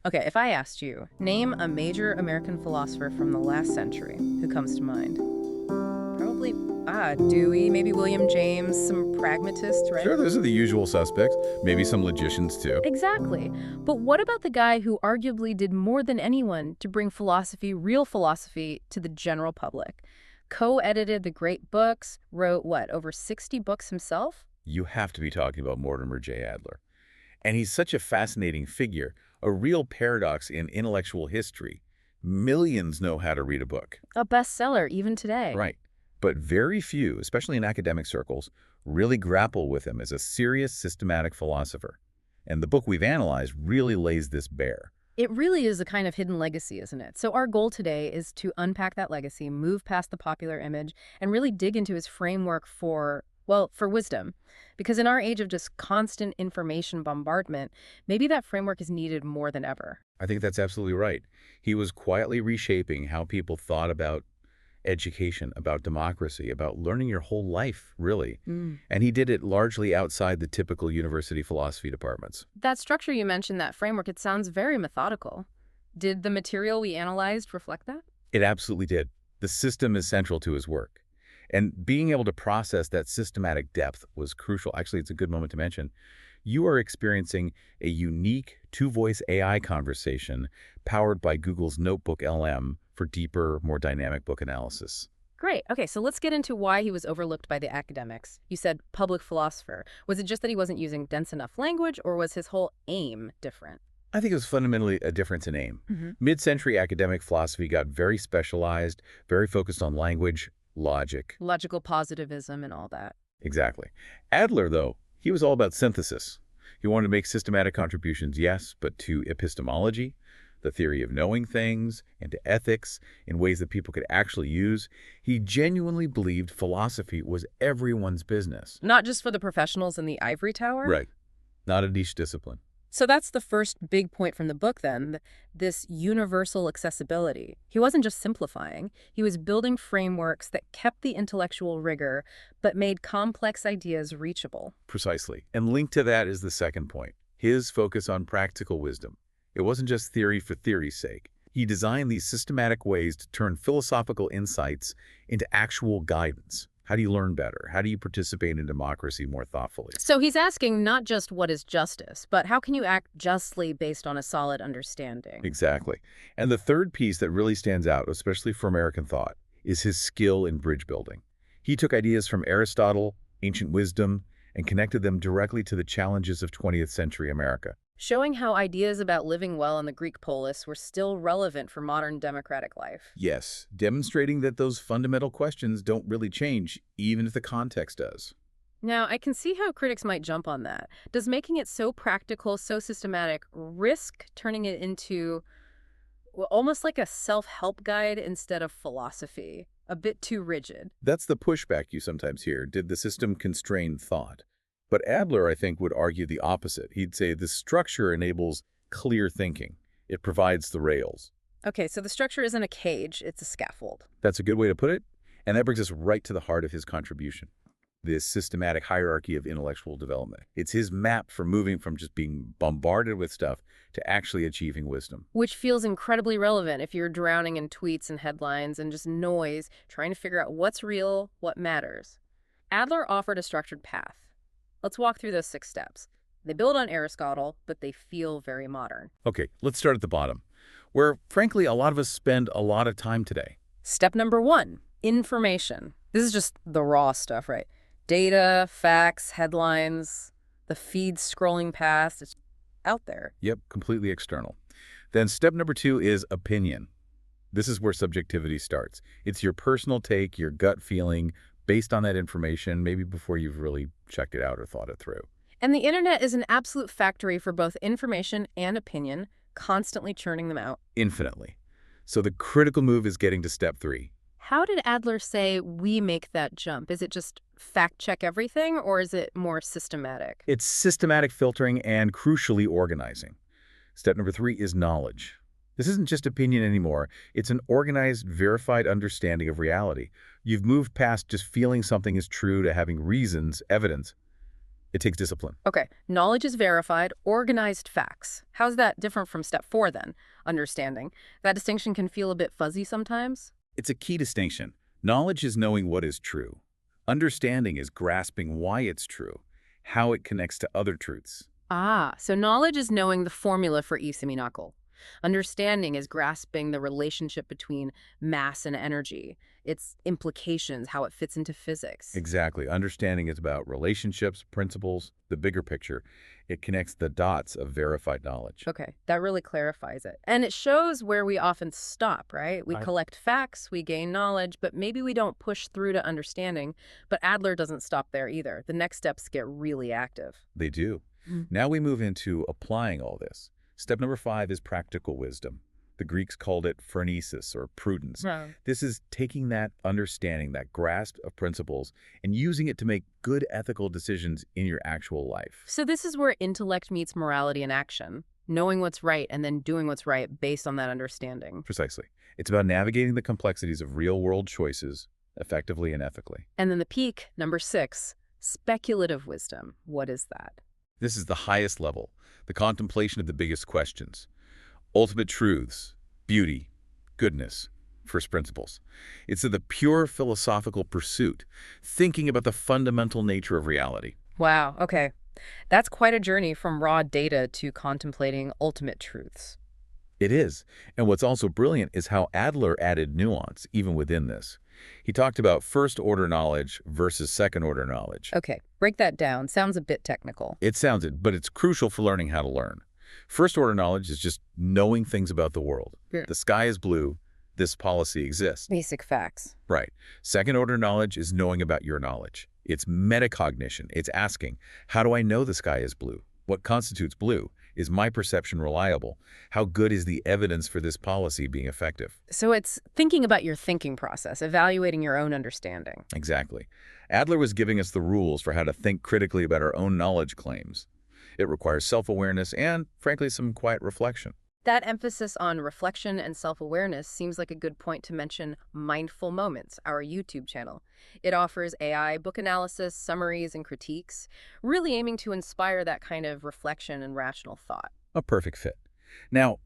Okay, if I asked you, name a major American philosopher from the last century, who comes to mind? Probably, Dewey, maybe William James, some pragmatists, right? Sure, those are the usual suspects. Maybe some logicians, too. Exactly. But what about the guy who arguably did more than anyone to bring philosophy, real philosophy, to the general public? Co-edited the great books, wrote, what, over 60 books himself? You have to be talking about Mortimer J. Adler. And he's such a fascinating figure, a real paradox in intellectual history. Millions know how to read a book. A bestseller even today. Right. But very few, especially in academic circles, really grapple with him as a serious, systematic philosopher. And the book we've analyzed really lays this bare. It really is a kind of hidden legacy, isn't it? So our goal today is to unpack that legacy, move past the popular image, and really dig into his framework for, well, for wisdom. Because in our age of just constant information bombardment, maybe that framework is needed more than ever. I think that's absolutely right. He was quietly reshaping how people thought about education, about democracy, about learning your whole life, really. And he did it largely outside the typical university philosophy departments. That structure you mentioned, that framework, it sounds very methodical. Did the material we analyzed reflect that? It absolutely did. The system is central to his work. And being able to process that systematic depth was crucial. Actually, it's a good moment to mention. You are experiencing a unique two-voice AI conversation powered by Google's NotebookLM for deeper, more dynamic book analysis. Great. Okay, so let's get into why he was overlooked by the academics. You said public philosopher. Was it just that he wasn't using dense enough language, or was his whole aim different? I think it was fundamentally a difference in aim. Mid-century academic philosophy got very specialized, very focused on language, logic. Logical positivism and all that. Exactly. Adler, though, he was all about synthesis. He wanted to make systematic contributions, yes, but to epistemology, the theory of knowing things, and to ethics in ways that people could actually use. He genuinely believed philosophy was everyone's business. Not just for the professionals in the ivory tower? Right. Not a niche discipline. So that's the first big point from the book then, this universal accessibility. He wasn't just simplifying. He was building frameworks that kept the intellectual rigor, but made complex ideas reachable. Precisely. And linked to that is the second point, his focus on practical wisdom. It wasn't just theory for theory's sake. He designed these systematic ways to turn philosophical insights into actual guidance. How do you learn better? How do you participate in democracy more thoughtfully? So he's asking not just what is justice, but how can you act justly based on a solid understanding? Exactly. And the third piece that really stands out, especially for American thought, is his skill in bridge building. He took ideas from Aristotle, ancient wisdom, and connected them directly to the challenges of 20th century America. Showing how ideas about living well in the Greek polis were still relevant for modern democratic life. Yes, demonstrating that those fundamental questions don't really change, even if the context does. Now, I can see how critics might jump on that. Does making it so practical, so systematic, risk turning it into, well, almost like a self-help guide instead of philosophy? A bit too rigid. That's the pushback you sometimes hear. Did the system constrain thought? But Adler, I think, would argue the opposite. He'd say the structure enables clear thinking. It provides the rails. Okay, so the structure isn't a cage, it's a scaffold. That's a good way to put it. And that brings us right to the heart of his contribution, this systematic hierarchy of intellectual development. It's his map for moving from just being bombarded with stuff to actually achieving wisdom. Which feels incredibly relevant if you're drowning in tweets and headlines and just noise, trying to figure out what's real, what matters. Adler offered a structured path. Let's walk through those 6 steps. They build on Aristotle, but they feel very modern. Okay, let's start at the bottom, where, frankly, a lot of us spend a lot of time today. Step number 1, information. This is just the raw stuff, right? Data, facts, headlines, the feeds scrolling past. It's out there. Yep, completely external. Then step number 2 is opinion. This is where subjectivity starts. It's your personal take, your gut feeling, based on that information, maybe before you've really checked it out or thought it through. And the internet is an absolute factory for both information and opinion, constantly churning them out. Infinitely. So the critical move is getting to step 3. How did Adler say we make that jump? Is it just fact check everything, or is it more systematic? It's systematic filtering and, crucially, organizing. Step number 3 is knowledge. This isn't just opinion anymore. It's an organized, verified understanding of reality. You've moved past just feeling something is true to having reasons, evidence. It takes discipline. Okay, knowledge is verified, organized facts. How's that different from step 4 then? Understanding. That distinction can feel a bit fuzzy sometimes. It's a key distinction. Knowledge is knowing what is true. Understanding is grasping why it's true, how it connects to other truths. Ah, so knowledge is knowing the formula for E semi-knuckle. Understanding is grasping the relationship between mass and energy, its implications, how it fits into physics. Exactly. Understanding is about relationships, principles, the bigger picture. It connects the dots of verified knowledge. Okay, that really clarifies it. And it shows where we often stop, right? We Right. collect facts, we gain knowledge, but maybe we don't push through to understanding. But Adler doesn't stop there either. The next steps get really active. They do. Mm. Now we move into applying all this. Step number 5 is practical wisdom. The Greeks called it phronesis or prudence. Right. This is taking that understanding, that grasp of principles, and using it to make good ethical decisions in your actual life. So this is where intellect meets morality in action, knowing what's right and then doing what's right based on that understanding. Precisely. It's about navigating the complexities of real-world choices effectively and ethically. And then the peak, number 6, speculative wisdom. What is that? This is the highest level, the contemplation of the biggest questions. Ultimate truths, beauty, goodness, first principles. It's the pure philosophical pursuit, thinking about the fundamental nature of reality. Wow, okay. That's quite a journey from raw data to contemplating ultimate truths. It is. And what's also brilliant is how Adler added nuance even within this. He talked about first-order knowledge versus second-order knowledge. Okay, break that down. Sounds a bit technical. It sounds it, but it's crucial for learning how to learn. First-order knowledge is just knowing things about the world. Yeah. The sky is blue. This policy exists. Basic facts. Right. Second-order knowledge is knowing about your knowledge. It's metacognition. It's asking, how do I know the sky is blue? What constitutes blue? Is my perception reliable? How good is the evidence for this policy being effective? So it's thinking about your thinking process, evaluating your own understanding. Exactly. Adler was giving us the rules for how to think critically about our own knowledge claims. It requires self-awareness and, frankly, some quiet reflection. That emphasis on reflection and self-awareness seems like a good point to mention Mindful Moments, our YouTube channel. It offers AI book analysis, summaries, and critiques, really aiming to inspire that kind of reflection and rational thought. A perfect fit. Now,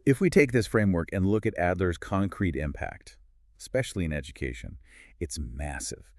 if we take this framework and look at Adler's concrete impact, especially in education, it's massive.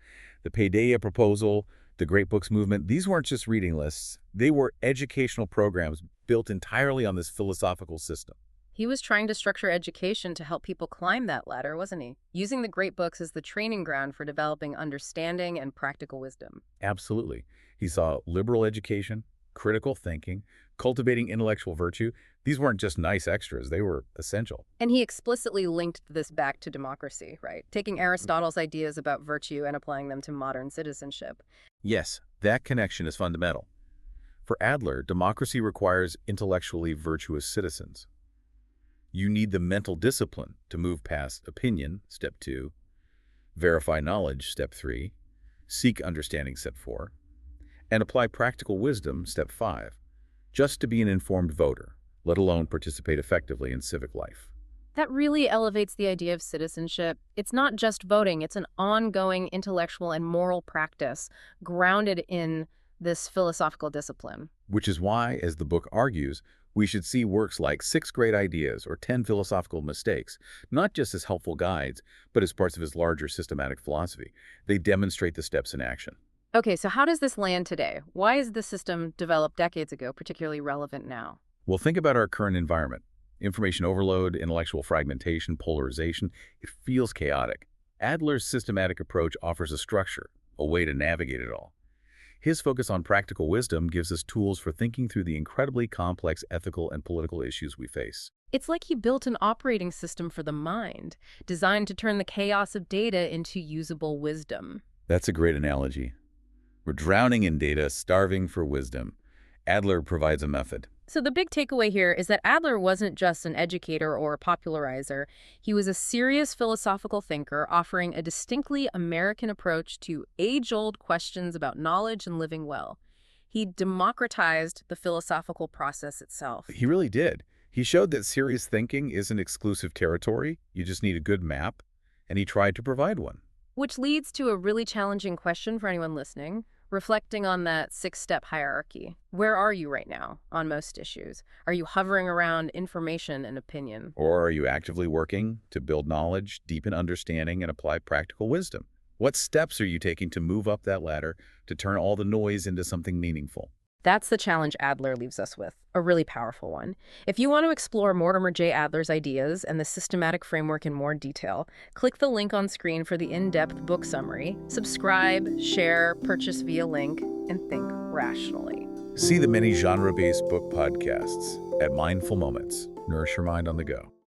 The Paideia proposal, the Great Books movement, these weren't just reading lists. They were educational programs built entirely on this philosophical system. He was trying to structure education to help people climb that ladder, wasn't he? Using the great books as the training ground for developing understanding and practical wisdom. Absolutely. He saw liberal education, critical thinking, cultivating intellectual virtue. These weren't just nice extras, they were essential. And he explicitly linked this back to democracy, right? Taking Aristotle's ideas about virtue and applying them to modern citizenship. Yes, that connection is fundamental. For Adler, democracy requires intellectually virtuous citizens. You need the mental discipline to move past opinion, step 2, verify knowledge, step 3, seek understanding, step 4, and apply practical wisdom, step 5, just to be an informed voter, let alone participate effectively in civic life. That really elevates the idea of citizenship. It's not just voting, it's an ongoing intellectual and moral practice grounded in this philosophical discipline. Which is why, as the book argues, we should see works like 6 Great Ideas or 10 Philosophical Mistakes, not just as helpful guides, but as parts of his larger systematic philosophy. They demonstrate the steps in action. Okay, so how does this land today? Why is the system developed decades ago particularly relevant now? Well, think about our current environment. Information overload, intellectual fragmentation, polarization. It feels chaotic. Adler's systematic approach offers a structure, a way to navigate it all. His focus on practical wisdom gives us tools for thinking through the incredibly complex ethical and political issues we face. It's like he built an operating system for the mind, designed to turn the chaos of data into usable wisdom. That's a great analogy. We're drowning in data, starving for wisdom. Adler provides a method. So the big takeaway here is that Adler wasn't just an educator or a popularizer. He was a serious philosophical thinker offering a distinctly American approach to age-old questions about knowledge and living well. He democratized the philosophical process itself. He really did. He showed that serious thinking isn't exclusive territory. You just need a good map, and he tried to provide one. Which leads to a really challenging question for anyone listening. reflecting on that six-step hierarchy. Where are you right now on most issues? Are you hovering around information and opinion? Or are you actively working to build knowledge, deepen understanding, and apply practical wisdom? What steps are you taking to move up that ladder to turn all the noise into something meaningful? That's the challenge Adler leaves us with, a really powerful one. If you want to explore Mortimer J. Adler's ideas and the systematic framework in more detail, click the link on screen for the in-depth book summary. Subscribe, share, purchase via link, and think rationally. See the many genre-based book podcasts at Mindful Moments. Nourish your mind on the go.